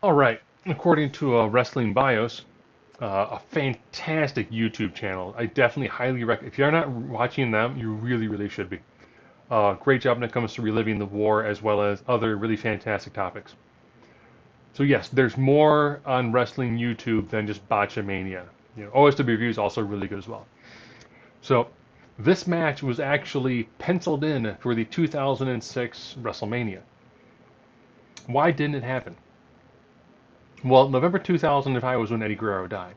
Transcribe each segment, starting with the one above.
All right. According to Wrestling Bios, a fantastic YouTube channel. I definitely highly recommend. If you're not watching them, you really, really should be. Great job when it comes to reliving the war as well as other really fantastic topics. So yes, there's more on wrestling YouTube than just Botchamania. OSW review is also really good as well. So this match was actually penciled in for the 2006 WrestleMania. Why didn't it happen? Well, November 2005 was when Eddie Guerrero died.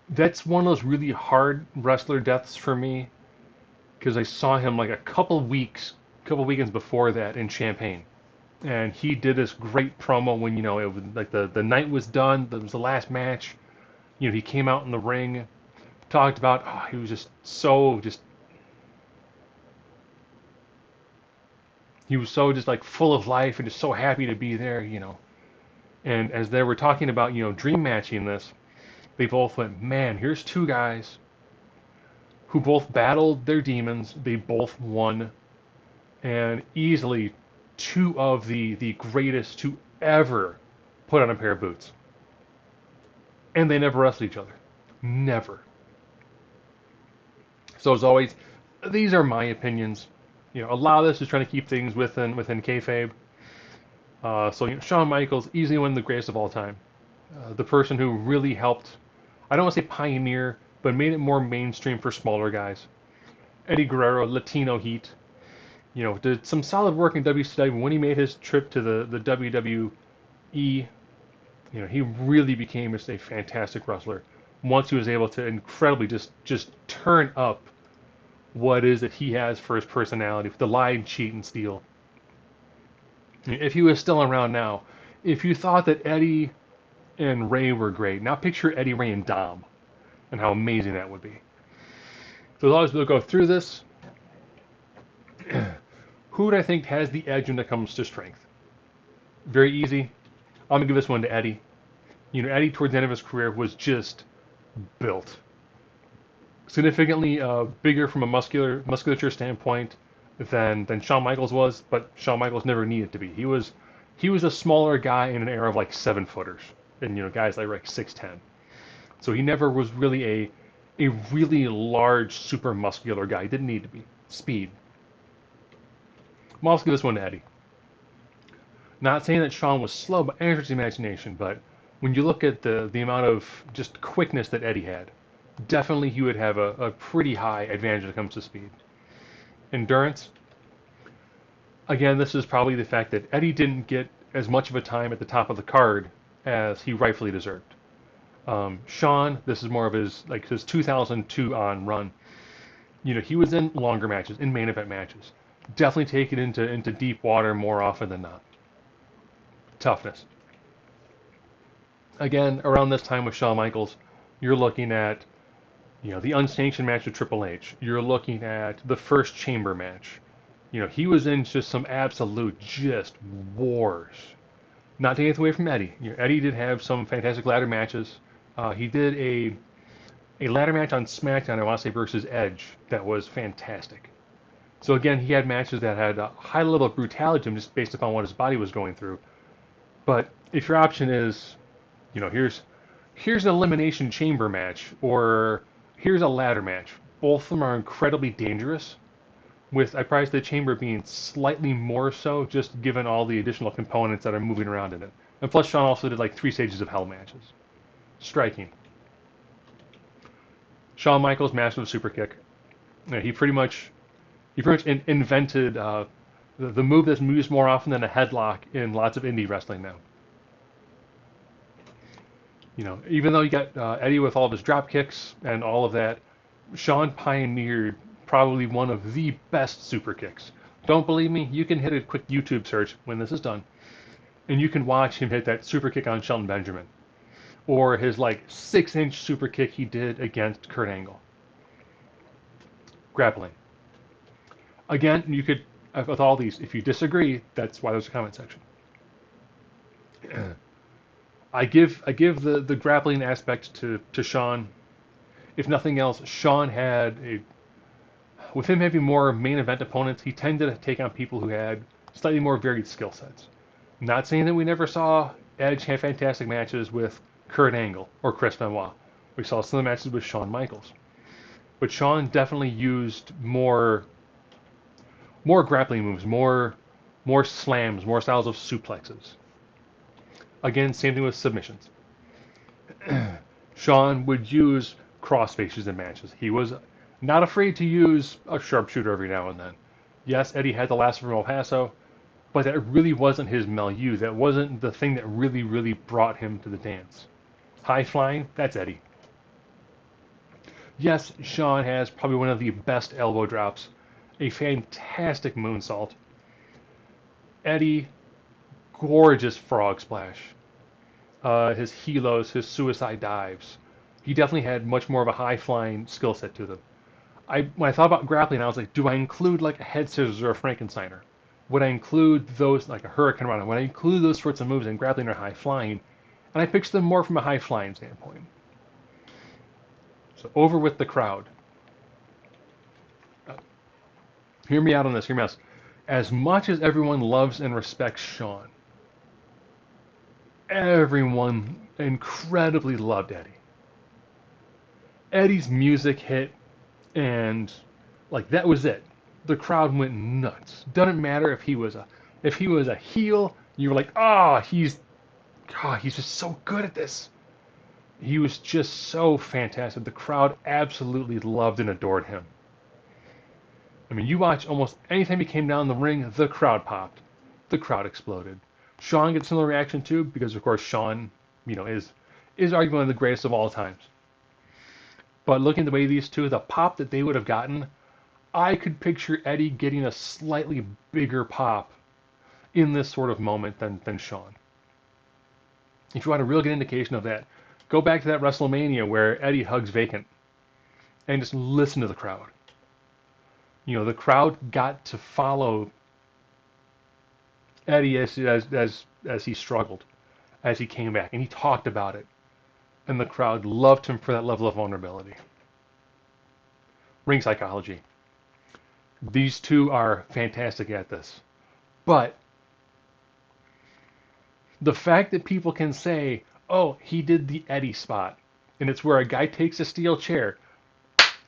That's one of those really hard wrestler deaths for me because I saw him like a couple weekends before that in Champaign, and he did this great promo when it was like the night was done. That was the last match. He came out in the ring, talked about he was just like full of life and just so happy to be there. And as they were talking about dream matching this, they both went, man, here's two guys who both battled their demons. They both won, and easily two of the greatest to ever put on a pair of boots. And they never wrestled each other. Never. So as always, these are my opinions. A lot of this is trying to keep things within kayfabe. So Shawn Michaels, easily one of the greatest of all time. The person who really helped, I don't want to say pioneer, but made it more mainstream for smaller guys. Eddie Guerrero, Latino Heat, did some solid work in WCW when he made his trip to the WWE. He really became just a fantastic wrestler once he was able to incredibly just turn up what is that he has for his personality, the lie, cheat, and steal. If he was still around now, if you thought that Eddie and Ray were great, now picture Eddie, Ray, and Dom, and how amazing that would be. So as long as we'll go through this, who do I think has the edge when it comes to strength? Very easy. I'm gonna give this one to Eddie. Eddie towards the end of his career was just built significantly bigger from a musculature standpoint than Shawn Michaels was, but Shawn Michaels never needed to be. He was a smaller guy in an era of like 7-footers, and guys like 6'10". So he never was really a really large, super muscular guy. He didn't need to be. Speed. I'm also give this one to Eddie. Not saying that Shawn was slow by any imagination, but when you look at the amount of just quickness that Eddie had, definitely he would have a pretty high advantage when it comes to speed. Endurance, again, this is probably the fact that Eddie didn't get as much of a time at the top of the card as he rightfully deserved. Shawn, this is more of his 2002 on run. He was in longer matches, in main event matches. Definitely take it into deep water more often than not. Toughness. Again, around this time with Shawn Michaels, you're looking at the unsanctioned match with Triple H. You're looking at the first chamber match. He was in just some absolute just wars. Not taking it away from Eddie. Eddie did have some fantastic ladder matches. He did a ladder match on SmackDown, I want to say, versus Edge that was fantastic. So again, he had matches that had a high level of brutality to him just based upon what his body was going through. But if your option is, here's an elimination chamber match or here's a ladder match, both of them are incredibly dangerous. With I probably the chamber being slightly more so, just given all the additional components that are moving around in it. And plus, Shawn also did like 3 stages of hell matches. Striking. Shawn Michaels, master of super kick. He pretty much invented the move that's used more often than a headlock in lots of indie wrestling now. Even though you got Eddie with all of his drop kicks and all of that, Shawn pioneered probably one of the best super kicks. Don't believe me? You can hit a quick YouTube search when this is done, and you can watch him hit that super kick on Shelton Benjamin, or his like 6-inch super kick he did against Kurt Angle. Grappling. Again, you could with all these. If you disagree, that's why there's a comment section. I give the grappling aspect to Shawn. If nothing else, Shawn had With him having more main event opponents, he tended to take on people who had slightly more varied skill sets. Not saying that we never saw Edge have fantastic matches with Kurt Angle or Chris Benoit. We saw some of the matches with Shawn Michaels. But Shawn definitely used more grappling moves, more slams, more styles of suplexes. Again, same thing with submissions. Shawn would use cross faces in matches. He was not afraid to use a sharpshooter every now and then. Yes, Eddie had the last from El Paso, but that really wasn't his milieu. That wasn't the thing that really, really brought him to the dance. High flying, that's Eddie. Yes, Shawn has probably one of the best elbow drops, a fantastic moonsault. Eddie, gorgeous frog splash. His helos, his suicide dives. He definitely had much more of a high flying skill set to them. When I thought about grappling, I was like, do I include like a head scissors or a Frankensteiner? Would I include those like a Hurricane Rana? Would I include those sorts of moves in grappling or high flying? And I picture them more from a high flying standpoint. So over with the crowd. Hear me out on this. Hear me out. As much as everyone loves and respects Shawn, everyone incredibly loved Eddie. Eddie's music hit, and like that was it. The crowd went nuts. Doesn't matter if he was a heel. You were like, he's just so good at this. He was just so fantastic. The crowd absolutely loved and adored him. I mean, you watch almost anytime he came down the ring, the crowd popped. The crowd exploded. Shawn gets a similar reaction too, because of course Shawn, is arguably one of the greatest of all times. But looking at the way these two, the pop that they would have gotten, I could picture Eddie getting a slightly bigger pop in this sort of moment than Shawn. If you want a real good indication of that, go back to that WrestleMania where Eddie hugs Vacant and just listen to the crowd. The crowd got to follow Eddie as he struggled, as he came back, and he talked about it. And the crowd loved him for that level of vulnerability. Ring psychology. These two are fantastic at this. But the fact that people can say, oh, he did the Eddie spot, and it's where a guy takes a steel chair,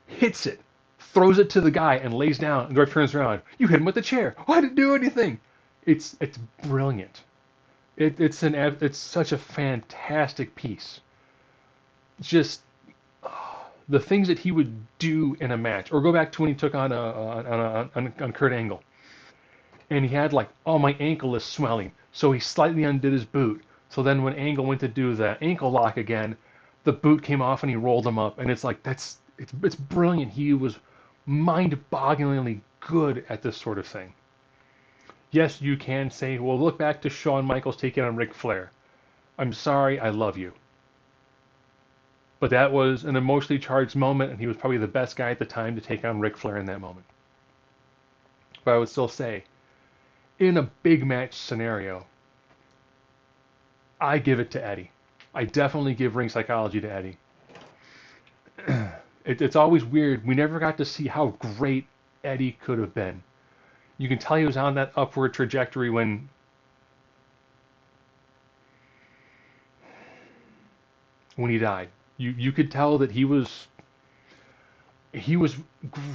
hits it, throws it to the guy, and lays down, and the guy turns around. You hit him with the chair. Oh, I didn't do anything. It's brilliant. It's such a fantastic piece. Just the things that he would do in a match, or go back to when he took on Kurt Angle, and he had like, oh, my ankle is swelling, so he slightly undid his boot. So then when Angle went to do the ankle lock again, the boot came off and he rolled him up, and it's like it's brilliant. He was mind-bogglingly good at this sort of thing. Yes, you can say, well, look back to Shawn Michaels taking on Ric Flair. I'm sorry, I love you. But that was an emotionally charged moment, and he was probably the best guy at the time to take on Ric Flair in that moment. But I would still say, in a big match scenario, I give it to Eddie. I definitely give ring psychology to Eddie. It's always weird. We never got to see how great Eddie could have been. You can tell he was on that upward trajectory when he died. You could tell that he was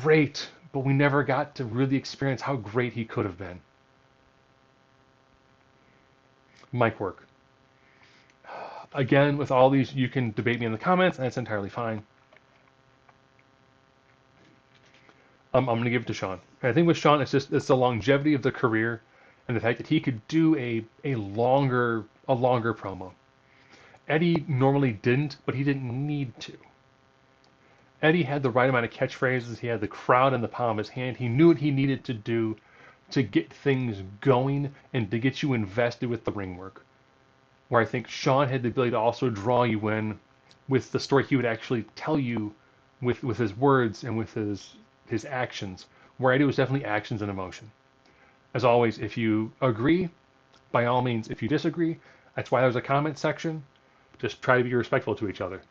great, but we never got to really experience how great he could have been. Mic work. Again, with all these, you can debate me in the comments, and it's entirely fine. I'm going to give it to Shawn. And I think with Shawn, it's the longevity of the career and the fact that he could do a longer promo. Eddie normally didn't, but he didn't need to. Eddie had the right amount of catchphrases. He had the crowd in the palm of his hand. He knew what he needed to do to get things going and to get you invested with the ring work. Where I think Shawn had the ability to also draw you in with the story he would actually tell you with his words and with his actions, where Eddie was definitely actions and emotion. As always, if you agree, by all means. If you disagree, that's why there's a comment section. Just try to be respectful to each other.